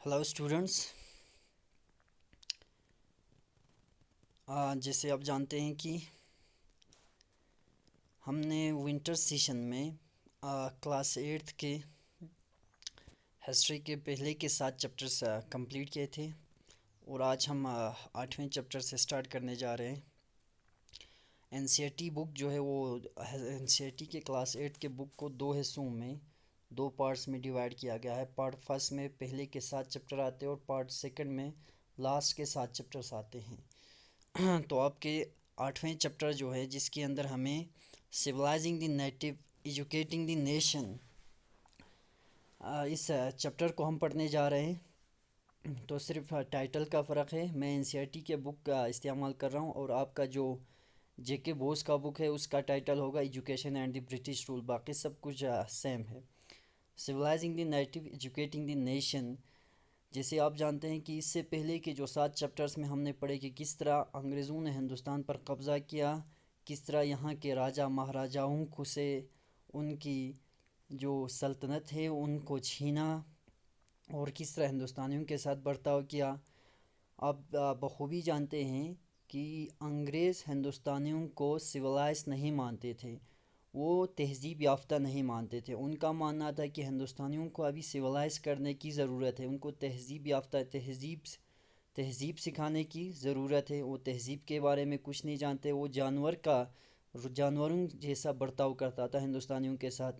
Hello students. जैसे आप जानते हैं कि हमने विंटर सेशन में क्लास एट्थ के हिस्ट्री के पहले के 7 चैप्टर्स कंप्लीट किए थे और आज हम 8वें चैप्टर से स्टार्ट करने जा रहे हैं। एनसीईआरटी बुक जो है वो एनसीईआरटी के क्लास एट्थ के बुक को दो हिस्सों में दो पार्ट्स में डिवाइड किया गया है। पार्ट फर्स्ट में पहले के 7 चैप्टर आते हैं और पार्ट सेकंड में लास्ट के 7 चैप्टर्स आते हैं। तो आपके 8वें चैप्टर जो है जिसके अंदर हमें civilising the native educating the nation, इस चैप्टर को हम पढ़ने जा रहे हैं। तो सिर्फ टाइटल का फ़र्क है। मैं एनसीईआरटी के बुक का इस्तेमाल कर रहा हूँ और आपका जो जेके बोस का बुक है उसका टाइटल होगा education and the British rule. बाकी सब कुछ सेम है। Civilising the native educating the nation, जैसे आप जानते हैं कि इससे पहले के जो 7 चैप्टर्स में हमने पढ़े कि किस तरह अंग्रेज़ों ने हिंदुस्तान पर कब्ज़ा किया, किस तरह यहाँ के राजा महाराजाओं को से उनकी जो सल्तनत है उनको छीना और किस तरह हिंदुस्तानियों के साथ बर्ताव किया। आप बखूबी जानते हैं कि अंग्रेज़ हिंदुस्तानियों को सिविलाइज नहीं मानते थे, वो तहज़ीब याफ्ता नहीं मानते थे। उनका मानना था कि हिंदुस्तानियों को अभी सिविलाइज करने की ज़रूरत है, उनको तहज़ीब याफ्ता तहज़ीब सिखाने की ज़रूरत है। वो तहज़ीब के बारे में कुछ नहीं जानते। वो जानवरों जैसा बर्ताव करता था हिंदुस्तानियों के साथ।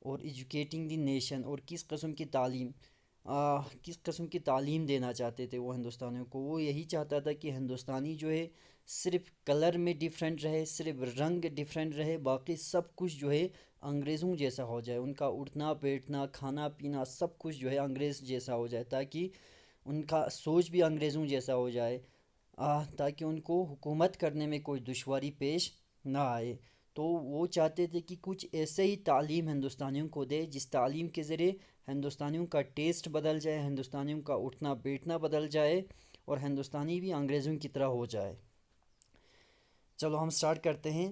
और एजुकेटिंग द नेशन, और किस किस्म की तालीम देना चाहते थे वो हिंदुस्तानियों को। वो यही चाहता था कि हिंदुस्तानी जो है सिर्फ कलर में डिफरेंट रहे, सिर्फ रंग डिफरेंट रहे, बाकी सब कुछ जो है अंग्रेज़ों जैसा हो जाए। उनका उठना बैठना खाना पीना सब कुछ जो है अंग्रेज़ जैसा हो जाए, ताकि उनका सोच भी अंग्रेज़ों जैसा हो जाए, ताकि उनको हुकूमत करने में कोई दुश्वारी पेश ना आए। तो वो चाहते थे कि कुछ ऐसे ही तालीम हिंदुस्तानियों को दे जिस तालीम के ज़रिए हिंदुस्तानियों का टेस्ट बदल जाए, हिंदुस्तानियों का उठना बैठना बदल जाए और हिंदुस्तानी भी अंग्रेज़ों की तरह हो जाए। चलो हम स्टार्ट करते हैं।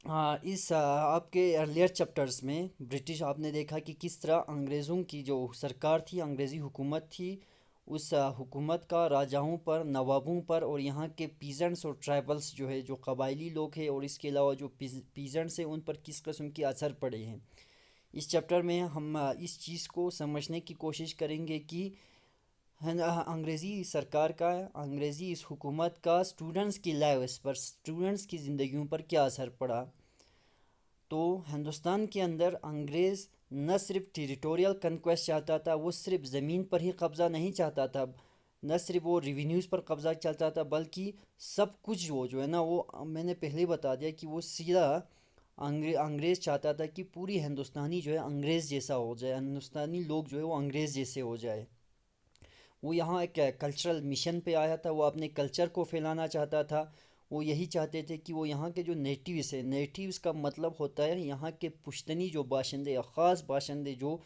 आपके अर्लियर चैप्टर्स में ब्रिटिश आपने देखा कि किस तरह अंग्रेज़ों की जो सरकार थी, अंग्रेज़ी हुकूमत थी, उस हुकूमत का राजाओं पर, नवाबों पर और यहाँ के पीजेंट्स और ट्राइबल्स जो है, जो कबायली लोग हैं और इसके अलावा जो पीजेंट्स हैं, उन पर किस किस्म के असर पड़े हैं। इस चैप्टर में हम इस चीज़ को समझने की कोशिश करेंगे कि अंग्रेज़ी सरकार का, अंग्रेज़ी इस हुकूमत का स्टूडेंट्स की लाइव्स पर, स्टूडेंट्स की ज़िंदगियों पर क्या असर पड़ा। तो हिंदुस्तान के अंदर अंग्रेज़ न सिर्फ टेरिटोरियल कंक्वेस्ट चाहता था, वो सिर्फ ज़मीन पर ही कब्ज़ा नहीं चाहता था, न सिर्फ वो रिवेन्यूज़ पर कब्ज़ा चाहता था, बल्कि सब कुछ वो जो है ना, वो मैंने पहले बता दिया कि वो सीधा अंग्रेज़ चाहता था कि पूरी हिंदुस्तानी जो है अंग्रेज़ जैसा हो जाए, हिंदुस्तानी लोग जो है वो अंग्रेज़ जैसे हो जाए। वो यहाँ एक कल्चरल मिशन पे आया था, वो अपने कल्चर को फैलाना चाहता था। वो यही चाहते थे कि वो यहाँ के जो नेटिव्स है, नेटिव्स का मतलब होता है यहाँ के पुश्तनी जो बाशिंदे या ख़ास बाशिंदे जो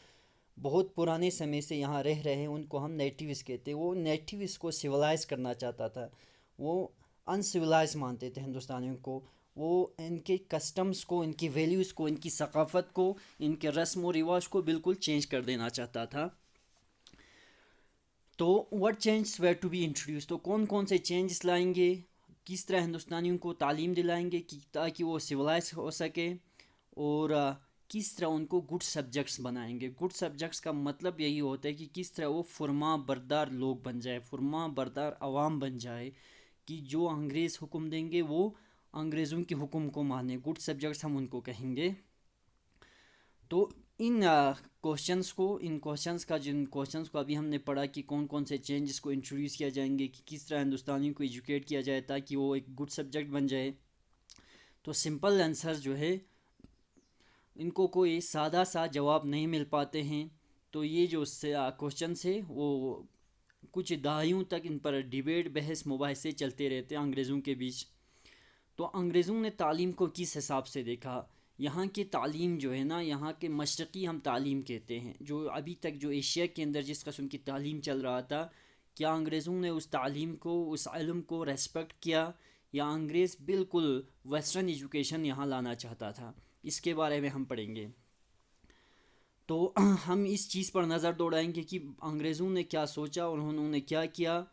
बहुत पुराने समय से यहाँ रह रहे हैं, उनको हम नेटिव्स कहते हैं। वो नेटिव्स को सिविलाइज करना चाहता था। वो अनसिविलाइज मानते थे हिंदुस्तानियों को। वो इनके कस्टम्स को, इनकी वैल्यूज़ को, इनकी सकाफ़त को, इनके रस्म व रिवाज को बिल्कुल चेंज कर देना चाहता था। तो what change were to be introduce, तो कौन कौन से चेंजेस लाएंगे, किस तरह हिंदुस्तानियों को तालीम दिलाएंगे कि ताकि वो सिविलाइज हो सके, और किस तरह उनको गुड सब्जेक्ट्स बनाएंगे। गुड सब्जेक्ट्स का मतलब यही होता है कि किस तरह वो फुरमा बरदार लोग बन जाए, फुरमा बरदार अवाम बन जाए, कि जो अंग्रेज़ हुक्म देंगे वो अंग्रेज़ों के हुक्म को माने। गुड सब्जेक्ट्स हम उनको कहेंगे। तो इन क्वेश्चंस का, जिन क्वेश्चंस को अभी हमने पढ़ा कि कौन कौन से चेंजेस को इंट्रोड्यूस किया जाएंगे, कि किस तरह हिंदुस्तानियों को एजुकेट किया जाए ताकि वो एक गुड सब्जेक्ट बन जाए, तो सिंपल आंसर जो है इनको कोई सादा सा जवाब नहीं मिल पाते हैं। तो ये जो क्वेश्चन है वो कुछ दहाइयों तक इन पर डिबेट, बहस, मुबाहिसे चलते रहते हैं अंग्रेज़ों के बीच। तो अंग्रेज़ों ने तालीम को किस हिसाब से देखा। यहाँ की तालीम जो है ना, यहाँ के मशरक़ी हम तालीम कहते हैं, जो अभी तक जो एशिया के अंदर जिस किस्म की तालीम चल रहा था, क्या अंग्रेज़ों ने उस तालीम को, उस इल्म को रेस्पेक्ट किया, या अंग्रेज़ बिल्कुल वेस्टर्न एजुकेशन यहाँ लाना चाहता था। इसके बारे में हम पढ़ेंगे। तो हम इस चीज़ पर नज़र दौड़ाएंगे कि अंग्रेज़ों ने क्या सोचा और उन्होंने क्या किया,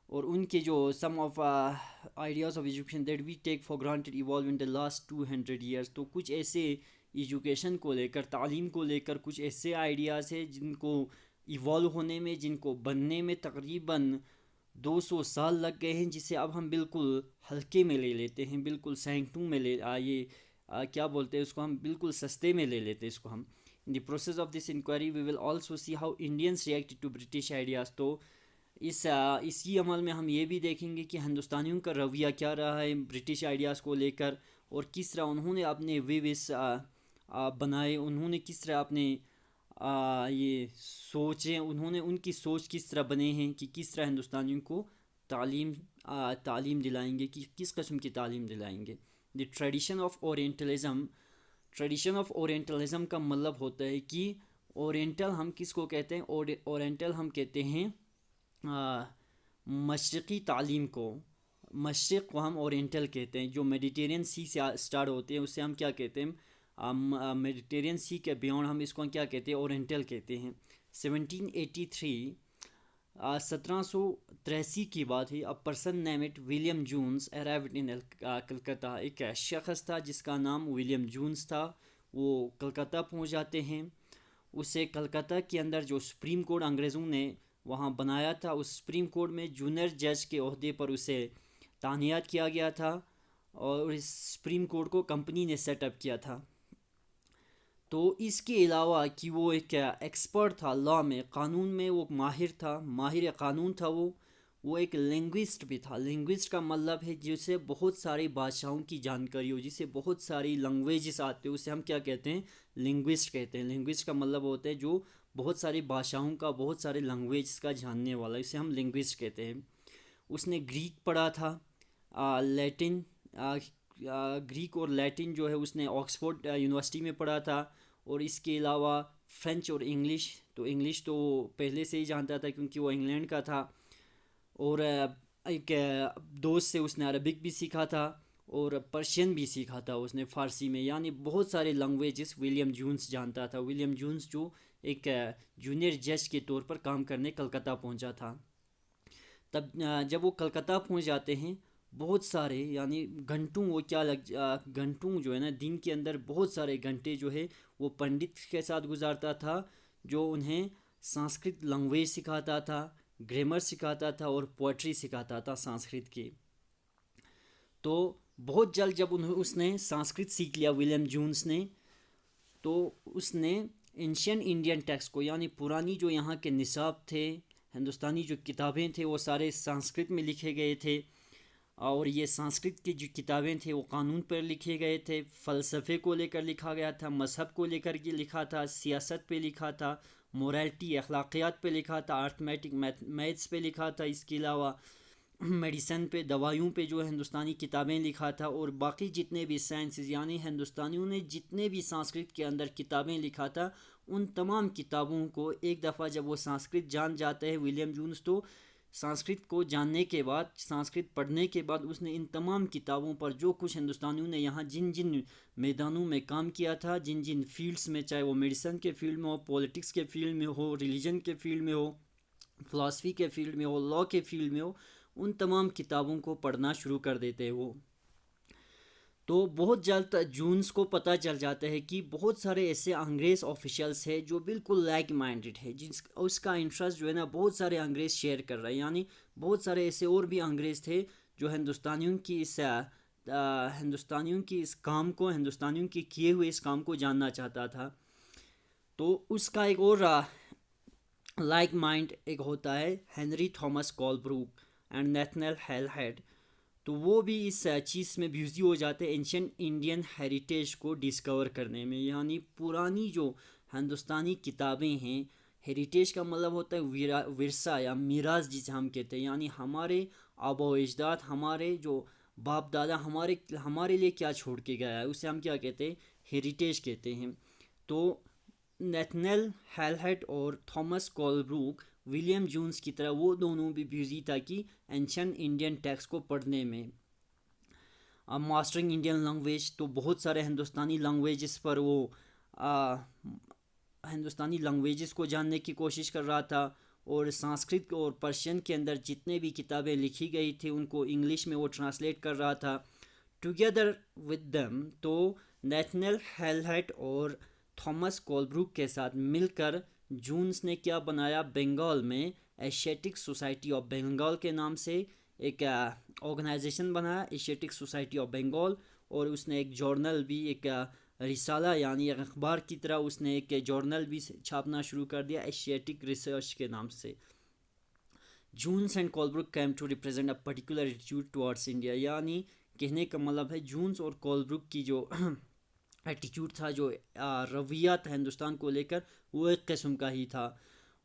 और उनके जो some of ideas of education that we take for granted evolve in the last 200 years. तो कुछ ऐसे एजुकेशन को लेकर, तालीम को लेकर कुछ ऐसे आइडियाज़ है जिनको इवॉल्व होने में, जिनको बनने में तकरीबन 200 साल लग गए हैं, जिसे अब हम बिल्कुल हल्के में ले लेते हैं, बिल्कुल सैंकड़ों में क्या बोलते हैं उसको, हम बिल्कुल सस्ते में ले लेते हैं इसको हम। In the process of this inquiry we will also see how Indians reacted to British ideas. तो इसी अमल में हम ये भी देखेंगे कि हिंदुस्तानियों का रवैया क्या रहा है ब्रिटिश आइडियाज़ को लेकर, और किस तरह उन्होंने अपने वेविस बनाए, उन्होंने किस तरह अपने ये सोचें, उन्होंने उनकी सोच किस तरह बने हैं कि किस तरह हिंदुस्तानियों को तालीम दिलाएंगे, कि किस किस्म की तालीम दिलाएंगे। द ट्रेडिशन ऑफ ओरिएंटलिज्म का मतलब होता है कि ओरिएंटल हम किसको कहते हैं, ओरिएंटल हम कहते हैं मशरक़ी तालीम को। मशरक़ को हम ओरिएंटल कहते हैं। जो मेडिटेरियन सी से स्टार्ट होते हैं उससे हम क्या कहते हैं, मेडिटेरियन सी के बियॉन्ड हम इसको क्या कहते हैं, ओरिएंटल कहते हैं। 1783 1783 की बात है। A person name it William Jones arrived in Calcutta. एक शख्स था जिसका नाम विलियम जून्स था, वो कलकत्ता पहुंच जाते हैं। उसे कलकत्ता के अंदर जो सुप्रीम कोर्ट अंग्रेज़ों ने वहाँ बनाया था, उस सुप्रीम कोर्ट में जूनियर जज के ओहदे पर उसे तानियात किया गया था, और इस सुप्रीम कोर्ट को कंपनी ने सेटअप किया था। तो इसके अलावा कि वो एक एक्सपर्ट था लॉ में, कानून में वो माहिर था, माहिर कानून था वो एक लिंग्विस्ट भी था। लिंग्विस्ट का मतलब है जिसे बहुत सारी भाषाओं की जानकारी हो, जिसे बहुत सारी लैंग्वेजेस आते हो, उसे हम क्या कहते हैं, लिंग्विस्ट कहते हैं। लिंग्विस्ट का मतलब होता है जो बहुत सारी भाषाओं का, बहुत सारे लैंग्वेज का जानने वाला, इसे हम लिंग्विस्ट कहते हैं। उसने ग्रीक पढ़ा था, लैटिन, ग्रीक और लैटिन जो है उसने ऑक्सफोर्ड यूनिवर्सिटी में पढ़ा था, और इसके अलावा फ्रेंच और इंग्लिश। तो इंग्लिश तो पहले से ही जानता था क्योंकि वो इंग्लैंड का था, और एक दोस्त से उसने अरबिक भी सीखा था, और पर्शियन भी सीखा था उसने, फ़ारसी में। यानी बहुत सारे लैंग्वेजेस विलियम जून्स जानता था। विलियम जून्स जो एक जूनियर जज के तौर पर काम करने कलकत्ता पहुंचा था। तब जब वो कलकत्ता पहुंच जाते हैं, बहुत सारे यानी घंटों, वो घंटों जो है ना, दिन के अंदर बहुत सारे घंटे जो है वो पंडित के साथ गुजारता था, जो उन्हें संस्कृत लैंग्वेज सिखाता था, ग्रामर सिखाता था, और पोइट्री सिखाता था संस्कृत की। तो बहुत जल्द जब उसने संस्कृत सीख लिया विलियम जून्स ने, तो उसने एंशियंट इंडियन टेक्स्ट को, यानी पुरानी जो यहाँ के निसाब थे, हिंदुस्तानी जो किताबें थे, वो सारे संस्कृत में लिखे गए थे। और ये संस्कृत की जो किताबें थे वो कानून पर लिखे गए थे, फ़लसफ़े को लेकर लिखा गया था, मज़हब को लेकर के लिखा था, सियासत पे लिखा था, मोरालिटी अखलाकियात पे लिखा था, अर्थमेटिक मैथ्स पे लिखा था। इसके अलावा मेडिसन पे, दवाइयों पे जो हिंदुस्तानी किताबें लिखा था, और बाकी जितने भी साइंसेस, यानी हिंदुस्तानियों ने जितने भी संस्कृत के अंदर किताबें लिखा था, उन तमाम किताबों को एक दफ़ा जब वो संस्कृत जान जाते हैं विलियम जून्स, तो संस्कृत को जानने के बाद, संस्कृत पढ़ने के बाद, उसने इन तमाम किताबों पर जो कुछ हिंदुस्तानियों ने यहाँ जिन जिन मैदानों में काम किया था, जिन जिन फील्ड्स में, चाहे वो मेडिसिन के फील्ड में हो, पॉलिटिक्स के फील्ड में हो, रिलीजन के फील्ड में हो, फ़िलासफ़ी के फील्ड में हो, लॉ के फील्ड में हो, उन तमाम किताबों को पढ़ना शुरू कर देते हैं वो। तो बहुत जल्द जून्स को पता चल जाता है कि बहुत सारे ऐसे अंग्रेज़ ऑफिशियल्स हैं जो बिल्कुल लाइक माइंडेड है, जिस उसका इंटरेस्ट जो है ना बहुत सारे अंग्रेज़ शेयर कर रहे हैं। यानी बहुत सारे ऐसे और भी अंग्रेज़ थे जो हिंदुस्तानियों की इस काम को, हिंदुस्तानियों के किए हुए इस काम को जानना चाहता था। तो उसका एक और लाइक माइंड एक होता है, हेनरी थॉमस कॉलब्रूक एंड नेथनल हेलहेड। तो वो भी इस चीज़ में बिजी हो जाते हैं, एंशियंट इंडियन हेरिटेज को डिस्कवर करने में। यानी पुरानी जो हिंदुस्तानी किताबें हैं, हेरिटेज का मतलब होता है विरसा या मीरास जिसे हम कहते हैं, यानी हमारे आबा अजदाद, हमारे जो बाप दादा हमारे लिए क्या छोड़ के गया है, उसे हम क्या कहते हैं, हेरिटेज कहते हैं। तो नेथनल हेलहेड और थॉमस कॉलब्रूक विलियम जून्स की तरह वो दोनों भी बिजी था कि एंशियंट इंडियन टेक्स्ट को पढ़ने में। मास्टरिंग इंडियन लैंग्वेज, तो बहुत सारे हिंदुस्तानी लैंग्वेजेस पर वो हिंदुस्तानी लैंग्वेजेस को जानने की कोशिश कर रहा था, और संस्कृत और पर्शियन के अंदर जितने भी किताबें लिखी गई थी उनको इंग्लिश में वो ट्रांसलेट कर रहा था। टुगेदर विद देम, तो नेथनल हेलहेट और थॉमस कोलब्रुक के साथ मिलकर जून्स ने क्या बनाया, बंगाल में एशियाटिक सोसाइटी ऑफ बंगाल के नाम से एक ऑर्गेनाइजेशन बनाया, एशियाटिक सोसाइटी ऑफ बंगाल। और उसने एक जर्नल भी, एक रिसाला यानी एक अखबार की तरह उसने एक जर्नल भी छापना शुरू कर दिया एशियाटिक रिसर्च के नाम से। Jones and Colebrooke came to represent a particular attitude towards India, यानी कहने का मतलब है जून्स और कोलब्रुक की जो एटीट्यूड था, जो रवैया था हिंदुस्तान को लेकर, वो एक किस्म का ही था।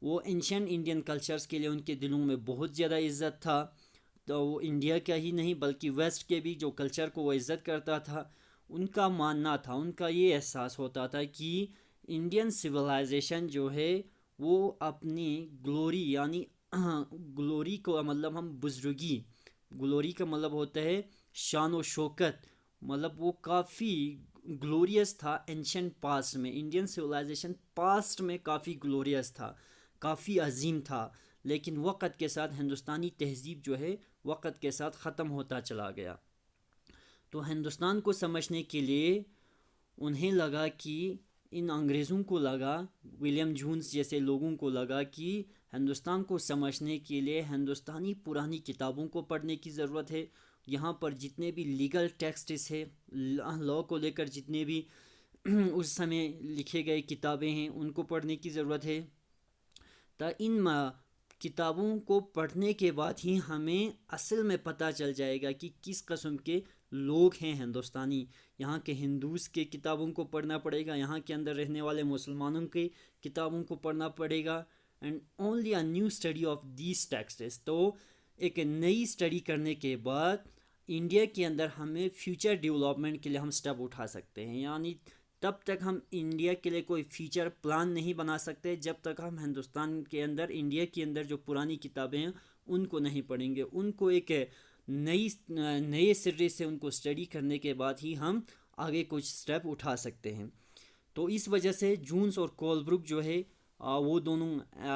वो एंशियंट इंडियन कल्चर्स के लिए उनके दिलों में बहुत ज़्यादा इज्जत था। तो वो इंडिया का ही नहीं बल्कि वेस्ट के भी जो कल्चर को वो इज्जत करता था। उनका मानना था, उनका ये एहसास होता था कि इंडियन सिविलाइजेशन जो है वो अपनी ग्लोरी, यानी ग्लोरी को मतलब हम बुजुर्गी, ग्लोरी का मतलब होता है शान और शौकत, मतलब वो काफ़ी ग्लोरियस था एंशियंट पास्ट में। इंडियन सिविलाइजेशन पास्ट में काफ़ी ग्लोरियस था, काफ़ी अजीम था। लेकिन वक़्त के साथ हिंदुस्तानी तहज़ीब जो है वक़्त के साथ ख़त्म होता चला गया। तो हिंदुस्तान को समझने के लिए उन्हें लगा कि इन अंग्रेज़ों को लगा, विलियम जून्स जैसे लोगों को लगा कि हिंदुस्तान को समझने के लिए हिंदुस्तानी पुरानी किताबों को पढ़ने की ज़रूरत है। यहाँ पर जितने भी लीगल टेक्स्ट्स है, लॉ को लेकर जितने भी उस समय लिखे गए किताबें हैं उनको पढ़ने की ज़रूरत है। तो इन किताबों को पढ़ने के बाद ही हमें असल में पता चल जाएगा कि किस किस्म के लोग हैं हिंदुस्तानी। यहाँ के हिंदूज़ के किताबों को पढ़ना पड़ेगा, यहाँ के अंदर रहने वाले मुसलमानों की किताबों को पढ़ना पड़ेगा। And only a new study of these texts, तो एक नई स्टडी करने के बाद इंडिया के अंदर हमें फ्यूचर डेवलपमेंट के लिए हम स्टेप उठा सकते हैं। यानी तब तक हम इंडिया के लिए कोई फ्यूचर प्लान नहीं बना सकते जब तक हम हिंदुस्तान के अंदर, इंडिया के अंदर जो पुरानी किताबें हैं उनको नहीं पढ़ेंगे। उनको एक नए सिरे से उनको स्टडी करने के बाद ही हम आगे कुछ स्टेप उठा सकते हैं। तो इस वजह से जून्स और कोलब्रुक जो है वो दोनों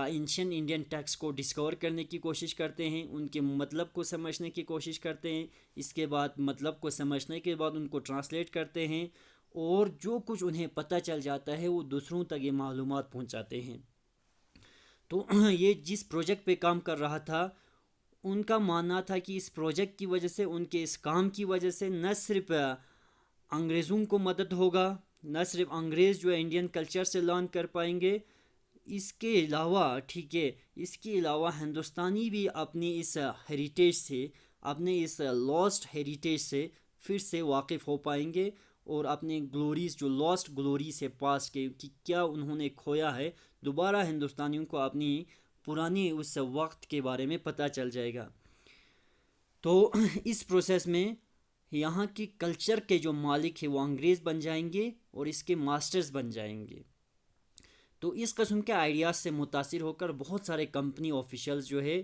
एंशियंट इंडियन टेक्स्ट को डिस्कवर करने की कोशिश करते हैं, उनके मतलब को समझने की कोशिश करते हैं। इसके बाद मतलब को समझने के बाद उनको ट्रांसलेट करते हैं, और जो कुछ उन्हें पता चल जाता है वो दूसरों तक ये मालूमात पहुंचाते हैं। तो ये जिस प्रोजेक्ट पे काम कर रहा था उनका मानना था कि इस प्रोजेक्ट की वजह से, उनके इस काम की वजह से न सिर्फ अंग्रेज़ों को मदद होगा, न सिर्फ अंग्रेज़ जो है इंडियन कल्चर से लर्न कर पाएंगे, इसके अलावा ठीक है, इसके अलावा हिंदुस्तानी भी अपनी इस हेरिटेज से, अपने इस लॉस्ट हेरिटेज से फिर से वाकिफ़ हो पाएंगे, और अपने ग्लोरीज, जो लॉस्ट ग्लोरीज है पास्ट के, कि क्या उन्होंने खोया है, दोबारा हिंदुस्तानियों को अपनी पुरानी उस वक्त के बारे में पता चल जाएगा। तो इस प्रोसेस में यहाँ की कल्चर के जो मालिक है वो अंग्रेज़ बन जाएंगे और इसके मास्टर्स बन जाएंगे। तो इस किस्म के आइडियाज़ से मुतासिर होकर बहुत सारे कंपनी ऑफिशियल्स जो है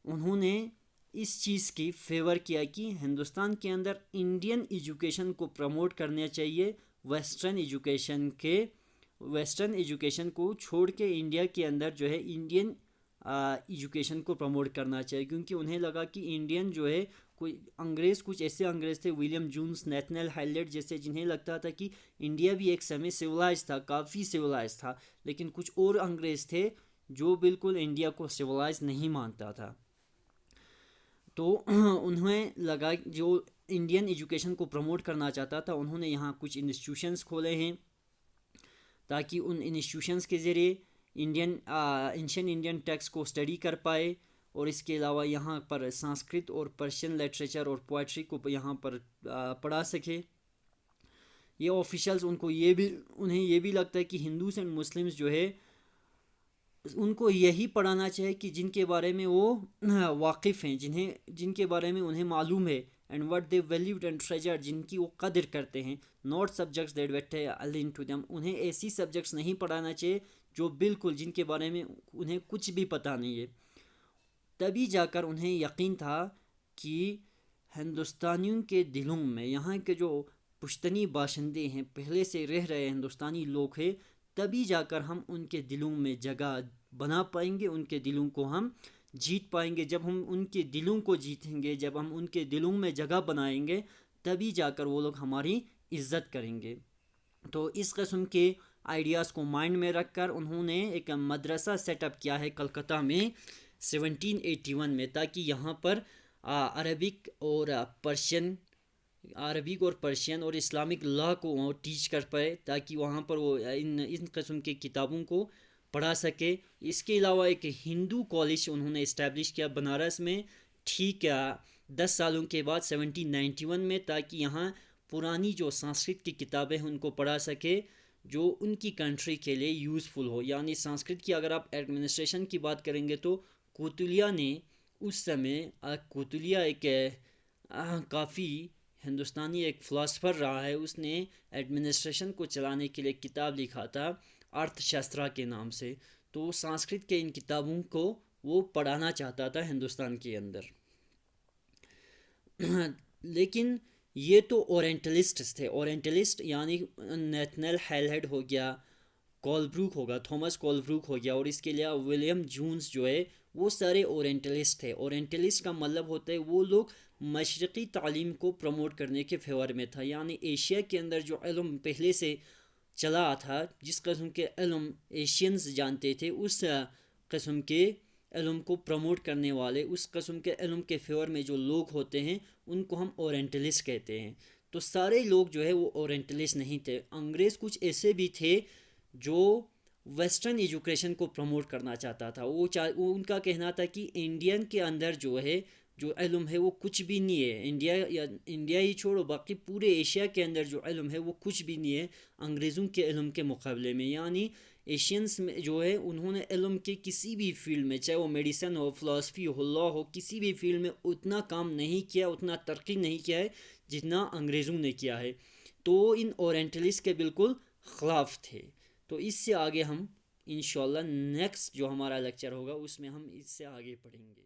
उन्होंने इस चीज़ की फेवर किया कि हिंदुस्तान के अंदर इंडियन एजुकेशन को प्रमोट करना चाहिए, वेस्टर्न एजुकेशन को छोड़ के इंडिया के अंदर जो है इंडियन एजुकेशन को प्रमोट करना चाहिए। क्योंकि उन्हें लगा कि इंडियन जो है, कोई अंग्रेज़, कुछ ऐसे अंग्रेज़ थे विलियम जून्स, नेथनल हाइलेट जैसे, जिन्हें लगता था कि इंडिया भी एक समय सिविलाइज था, काफ़ी सिविलाइज था, लेकिन कुछ और अंग्रेज़ थे जो बिल्कुल इंडिया को सिविलाइज नहीं मानता था। तो उन्हें लगा, जो इंडियन एजुकेशन को प्रमोट करना चाहता था, उन्होंने यहाँ कुछ इंस्टीट्यूशंस खोले हैं ताकि उन इंस्टीट्यूशंस के ज़रिए एंशिएंट इंडियन टेक्स्ट को स्टडी कर पाए, और इसके अलावा यहाँ पर संस्कृत और पर्शियन लिटरेचर और पोइट्री को यहाँ पर पढ़ा सके। ये ऑफिशियल्स उन्हें ये भी लगता है कि हिंदूज एंड मुस्लिम्स जो है उनको यही पढ़ाना चाहिए कि जिनके बारे में वो वाकिफ़ हैं, जिनके बारे में उन्हें मालूम है, and what they valued and treasure, जिनकी वो कदर करते हैं, not subjects that were alien to them. उन्हें ऐसी सब्जेक्ट्स नहीं पढ़ाना चाहिए जो बिल्कुल, जिनके बारे में उन्हें कुछ भी पता नहीं है। तभी जाकर उन्हें यकीन था कि हिंदुस्तानियों के दिलों में, यहाँ के जो पुश्तनी बाशिंदे हैं, पहले से रह रहे हिंदुस्तानी लोग हैं, तभी जाकर हम उनके दिलों में जगह बना पाएंगे, उनके दिलों को हम जीत पाएंगे। जब हम उनके दिलों को जीतेंगे, जब हम उनके दिलों में जगह बनाएंगे, तभी जाकर वो लोग हमारी इज्जत करेंगे। तो इस किस्म के आइडियाज़ को माइंड में रखकर उन्होंने एक मदरसा सेटअप किया है कलकत्ता में 1781 में, ताकि यहाँ पर अरबिक और पर्शियन और इस्लामिक लॉ को टीच कर पाए, ताकि वहाँ पर वो इन किस्म के किताबों को पढ़ा सके। इसके अलावा एक हिंदू कॉलेज उन्होंने इस्टेब्लिश किया बनारस में, ठीक 10 सालों के बाद 1791 में, ताकि यहाँ पुरानी जो संस्कृत की किताबें हैं उनको पढ़ा सके, जो उनकी कंट्री के लिए यूज़फुल हो। यानी संस्कृत की अगर आप एडमिनिस्ट्रेशन की बात करेंगे तो कौटिल्य ने उस समय, कौटिल्य एक काफ़ी हिंदुस्तानी एक फ़िलासफ़र रहा है, उसने एडमिनिस्ट्रेशन को चलाने के लिए किताब लिखा था अर्थशास्त्र के नाम से। तो संस्कृत के इन किताबों को वो पढ़ाना चाहता था हिंदुस्तान के अंदर। लेकिन ये तो ओरिएंटलिस्ट थे। ओरिएंटलिस्ट यानी नेथनल हेलहेड हो गया, कॉलब्रूक होगा, थॉमस कॉलब्रूक हो गया, और इसके लिए विलियम जोन्स जो है, वो सारे ओरिएंटलिस्ट थे। ओरिएंटलिस्ट का मतलब होता है वो लोग मशरक़ी तालीम को प्रमोट करने के फेवर में था। यानी एशिया के अंदर जो इल्म पहले से चला था, जिस किस्म के इल्म एशियंस जानते थे, उस किस्म के इल्म को प्रमोट करने वाले, उस किस्म के इल्म के फेवर में जो लोग होते हैं उनको हम ओरिएंटलिस्ट कहते हैं। तो सारे लोग जो है वो ओरिएंटलिस्ट नहीं थे। अंग्रेज़ कुछ ऐसे भी थे जो वेस्टर्न एजुकेशन को प्रमोट करना चाहता था। वो उनका कहना था कि इंडियन के अंदर जो है, जो इल्म है वो कुछ भी नहीं है। इंडिया ही छोड़ो, बाकी पूरे एशिया के अंदर जो इल्म है वो कुछ भी नहीं है अंग्रेज़ों के इल्म के मुकाबले में। यानी एशियंस में जो है, उन्होंने इल्म के किसी भी फील्ड में, चाहे वो मेडिसिन हो, फ़िलासफ़ी हो, लॉ हो, किसी भी फील्ड में उतना काम नहीं किया, उतना तरक्की नहीं किया है जितना अंग्रेज़ों ने किया है। तो इन ओरिएंटलिस्ट के बिल्कुल ख़िलाफ़ थे। तो इससे आगे हम इंशाल्लाह नेक्स्ट जो हमारा लेक्चर होगा उसमें हम इससे आगे पढ़ेंगे।